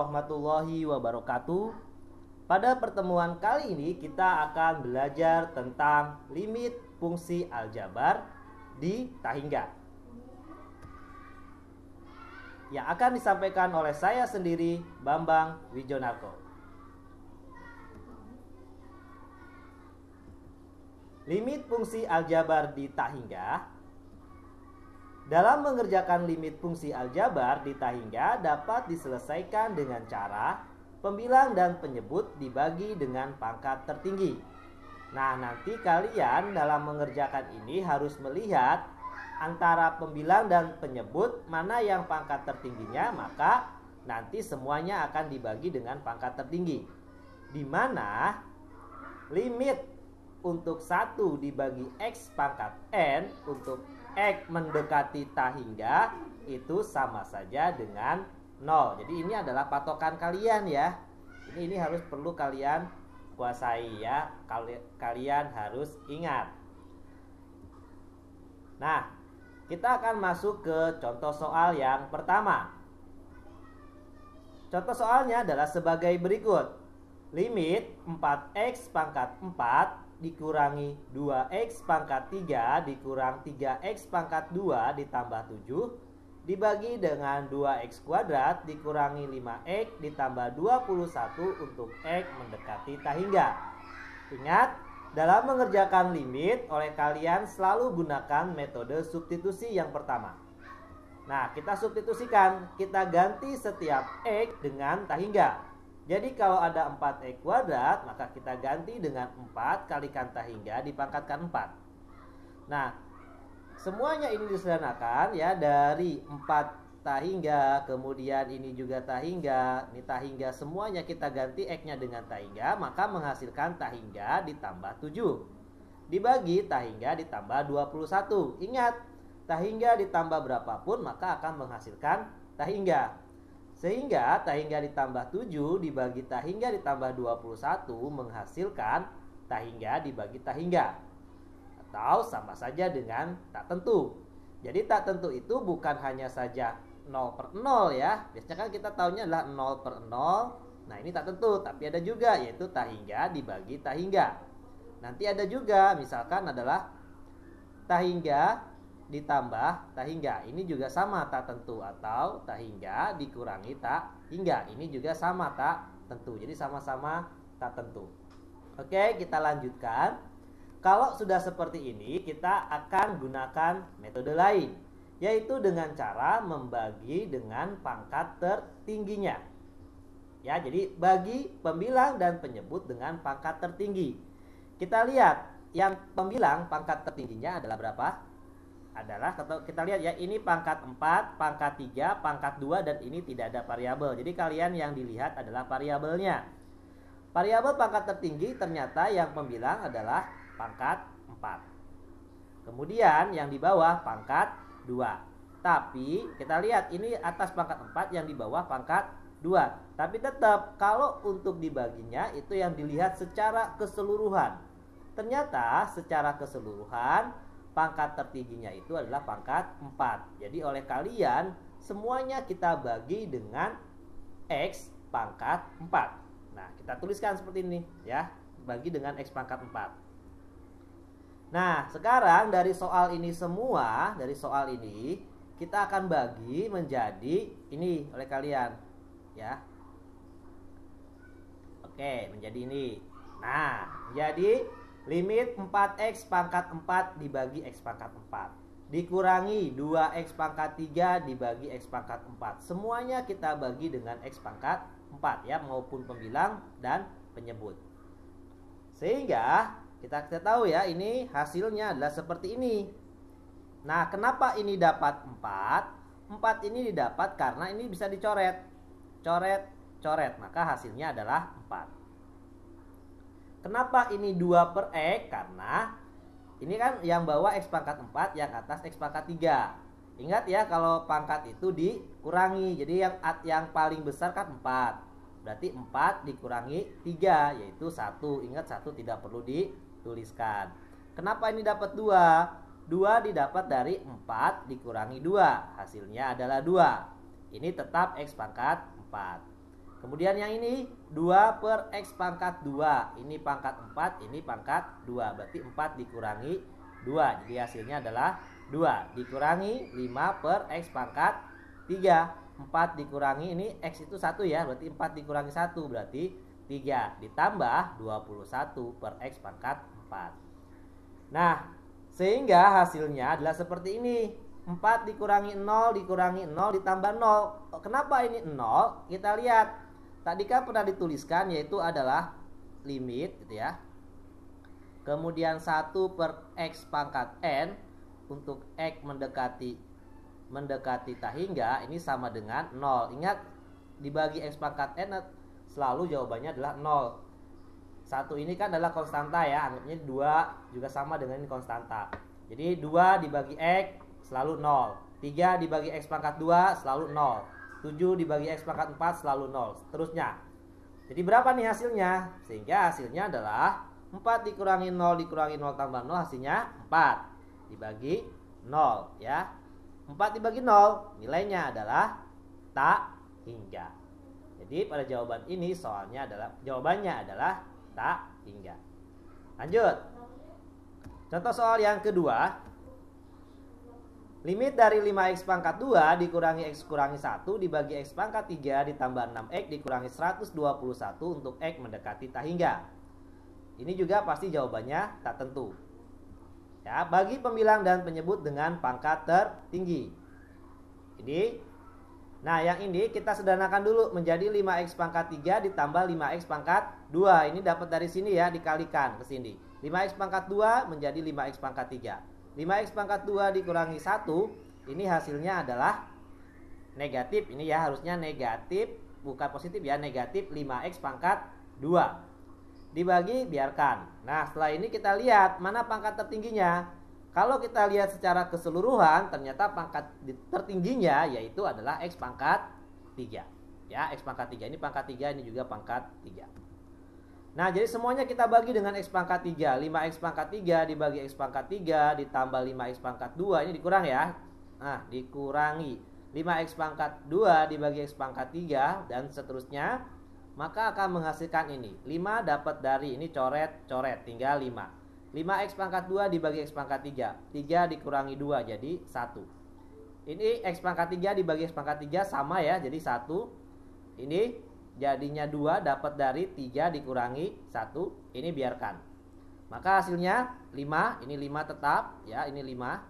warahmatullahi wabarakatuh. Pada pertemuan kali ini kita akan belajar tentang limit fungsi aljabar di Tahingga. Yang akan disampaikan oleh saya sendiri, Bambang Wijonarko. Limit fungsi aljabar di Tahingga. Dalam mengerjakan limit fungsi aljabar di Tahingga dapat diselesaikan dengan cara pembilang dan penyebut dibagi dengan pangkat tertinggi. Nah, nanti kalian dalam mengerjakan ini harus melihat antara pembilang dan penyebut mana yang pangkat tertingginya, maka nanti semuanya akan dibagi dengan pangkat tertinggi. Di mana limit untuk 1 dibagi X pangkat N untuk X mendekati Tahingga itu sama saja dengan 0. Jadi ini adalah patokan kalian ya. Ini harus perlu kalian kuasai ya. Kalian harus ingat. Nah, kita akan masuk ke contoh soal yang pertama. Contoh soalnya adalah sebagai berikut. Limit 4X pangkat 4 dikurangi 2X pangkat 3 dikurang 3X pangkat 2 ditambah 7 dibagi dengan 2X kuadrat dikurangi 5X ditambah 21 untuk X mendekati Tahingga. Ingat, dalam mengerjakan limit oleh kalian selalu gunakan metode substitusi yang pertama. Nah, kita substitusikan, kita ganti setiap X dengan Tahingga. Jadi kalau ada 4X kuadrat, maka kita ganti dengan 4 kalikan Tahingga dipangkatkan 4. Nah, semuanya ini disederhanakan ya, dari 4 Tahingga, kemudian ini juga Tahingga, ini Tahingga, semuanya kita ganti X-nya dengan Tahingga, maka menghasilkan Tahingga ditambah 7. Dibagi Tahingga ditambah 21. Ingat, Tahingga ditambah berapapun maka akan menghasilkan Tahingga. Sehingga Tahingga ditambah 7 dibagi Tahingga ditambah 21 menghasilkan Tahingga dibagi Tahingga. Atau sama saja dengan tak tentu. Jadi tak tentu itu bukan hanya saja 0/0 ya. Biasanya kan kita tahunya adalah 0/0. Nah, ini tak tentu, tapi ada juga yaitu Tahingga dibagi Tahingga. Nanti ada juga misalkan adalah Tahingga ditambah Tahingga. Ini juga sama tak tentu, atau Tahingga dikurangi Tahingga. Ini juga sama tak tentu. Jadi sama-sama tak tentu. Oke, kita lanjutkan. Kalau sudah seperti ini, kita akan gunakan metode lain, yaitu dengan cara membagi dengan pangkat tertingginya. Ya, jadi bagi pembilang dan penyebut dengan pangkat tertinggi. Kita lihat yang pembilang pangkat tertingginya adalah berapa? Adalah, kita lihat ya, ini pangkat 4, pangkat 3, pangkat 2, dan ini tidak ada variabel. Jadi kalian yang dilihat adalah variabelnya. Variabel pangkat tertinggi ternyata yang pembilang adalah pangkat 4. Kemudian yang di bawah pangkat 2. Tapi kita lihat ini atas pangkat 4, yang di bawah pangkat 2. Tapi tetap kalau untuk dibaginya itu yang dilihat secara keseluruhan. Ternyata secara keseluruhan pangkat tertingginya itu adalah pangkat 4. Jadi oleh kalian semuanya kita bagi dengan X pangkat 4. Nah, kita tuliskan seperti ini ya, bagi dengan X pangkat 4. Nah, sekarang dari soal ini semua, dari soal ini kita akan bagi menjadi ini oleh kalian ya. Oke, menjadi ini. Nah, jadi limit 4X pangkat 4 dibagi X pangkat 4 dikurangi 2X pangkat 3 dibagi X pangkat 4. Semuanya kita bagi dengan X pangkat 4 ya, maupun pembilang dan penyebut. Sehingga kita tahu ya, ini hasilnya adalah seperti ini. Nah, kenapa ini dapat 4? 4 ini didapat karena ini bisa dicoret. Coret, maka hasilnya adalah 4. Kenapa ini 2/X? Karena ini kan yang bawah X pangkat 4, yang atas X pangkat 3. Ingat ya, kalau pangkat itu dikurangi. Jadi yang paling besar kan 4. Berarti 4 dikurangi 3, yaitu 1. Ingat, 1 tidak perlu dituliskan. Kenapa ini dapat 2? 2 didapat dari 4 dikurangi 2. Hasilnya adalah 2. Ini tetap X pangkat 4. Kemudian yang ini 2 per X pangkat 2. Ini pangkat 4, ini pangkat 2. Berarti 4 dikurangi 2. Jadi hasilnya adalah 2. Dikurangi 5 per X pangkat 3. 4 dikurangi, ini X itu 1 ya. Berarti 4 dikurangi 1. Berarti 3. Ditambah 21 per X pangkat 4. Nah, sehingga hasilnya adalah seperti ini. 4 dikurangi 0 dikurangi 0 ditambah 0. Kenapa ini 0? Kita lihat. Tadi kan pernah dituliskan yaitu adalah limit gitu ya. Kemudian 1 per X pangkat N untuk X mendekati tak hingga ini sama dengan 0. Ingat dibagi X pangkat N selalu jawabannya adalah 0. 1 ini kan adalah konstanta ya. Anggapnya 2 juga sama dengan ini konstanta. Jadi 2 dibagi X selalu 0. 3 dibagi X pangkat 2 selalu 0. 7 dibagi X pangkat 4 selalu 0. Seterusnya. Jadi berapa nih hasilnya? Sehingga hasilnya adalah 4 dikurangi 0 dikurangi 0 tambah 0 hasilnya 4 dibagi 0 ya. 4 dibagi 0 nilainya adalah tak hingga. Jadi pada jawaban ini jawabannya adalah tak hingga. Lanjut. Contoh soal yang kedua. Limit dari 5x pangkat 2 dikurangi x kurangi 1 dibagi x pangkat 3 ditambah 6x dikurangi 121 untuk x mendekati tak hingga. Ini juga pasti jawabannya tak tentu. Ya, bagi pembilang dan penyebut dengan pangkat tertinggi. Nah, yang ini kita sederhanakan dulu menjadi 5x pangkat 3 ditambah 5x pangkat 2. Ini dapat dari sini ya, dikalikan ke sini. 5x pangkat 2 menjadi 5x pangkat 3. 5x pangkat 2 dikurangi 1, ini hasilnya adalah negatif. Ini ya harusnya negatif, bukan positif ya, negatif 5x pangkat 2. Dibagi, biarkan. Nah, setelah ini kita lihat mana pangkat tertingginya. Kalau kita lihat secara keseluruhan, ternyata pangkat tertingginya yaitu adalah x pangkat 3. Ya, x pangkat 3. Ini pangkat 3, ini juga pangkat 3. Nah, jadi semuanya kita bagi dengan x pangkat 3. 5x pangkat 3 dibagi x pangkat 3 ditambah 5x pangkat 2. Ini dikurang ya. Nah, dikurangi 5x pangkat 2 dibagi x pangkat 3 dan seterusnya. Maka akan menghasilkan ini. 5 dapat dari ini coret-coret. Tinggal 5. 5x pangkat 2 dibagi x pangkat 3. 3 dikurangi 2 jadi 1. Ini x pangkat 3 dibagi x pangkat 3 sama ya. Jadi 1. Ini jadinya 2 dapat dari 3 dikurangi 1. Ini biarkan. Maka hasilnya 5. Ini 5 tetap ya, ini 5.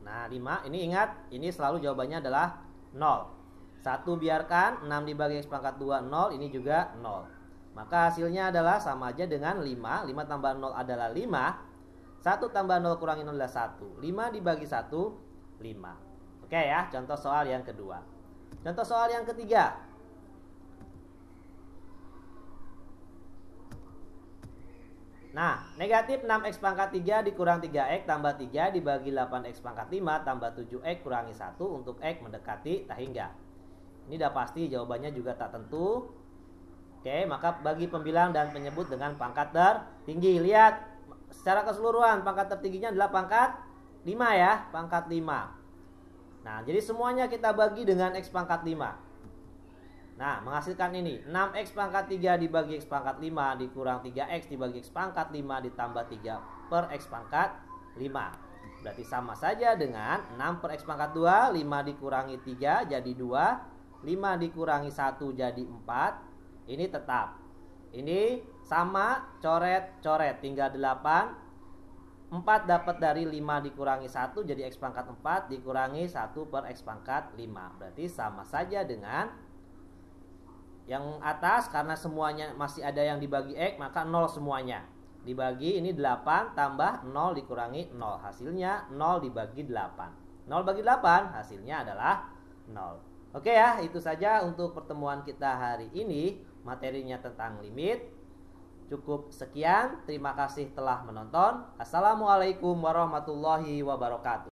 Nah, 5 ini ingat, ini selalu jawabannya adalah 0. 1 biarkan, 6 dibagi x pangkat 2 0, ini juga 0. Maka hasilnya adalah sama aja dengan 5. 5 tambah 0 adalah 5. 1 tambah 0 kurangi 0 adalah 1. 5 dibagi 1 5. Oke ya, contoh soal yang kedua. Contoh soal yang ketiga. Nah, negatif 6x pangkat 3 dikurang 3x tambah 3 dibagi 8x pangkat 5 tambah 7x kurangi 1 untuk x mendekati tak hingga. Ini udah pasti jawabannya juga tak tentu. Oke, maka bagi pembilang dan penyebut dengan pangkat tertinggi. Lihat, secara keseluruhan pangkat tertingginya adalah pangkat 5 ya, pangkat 5. Nah, jadi semuanya kita bagi dengan x pangkat 5. Nah, menghasilkan ini 6x pangkat 3 dibagi x pangkat 5 dikurang 3x dibagi x pangkat 5 ditambah 3 per x pangkat 5. Berarti sama saja dengan 6 per x pangkat 2, 5 dikurangi 3 jadi 2, 5 dikurangi 1 jadi 4. Ini tetap. Ini sama, coret-coret, tinggal 8. 4 dapat dari 5 dikurangi 1 jadi x pangkat 4 dikurangi 1 per x pangkat 5. Berarti sama saja dengan yang atas, karena semuanya masih ada yang dibagi x, maka 0 semuanya. Dibagi ini 8 tambah 0 dikurangi 0. Hasilnya 0 dibagi 8. 0 bagi 8 hasilnya adalah 0. Oke ya, itu saja untuk pertemuan kita hari ini. Materinya tentang limit. Cukup sekian. Terima kasih telah menonton. Assalamualaikum warahmatullahi wabarakatuh.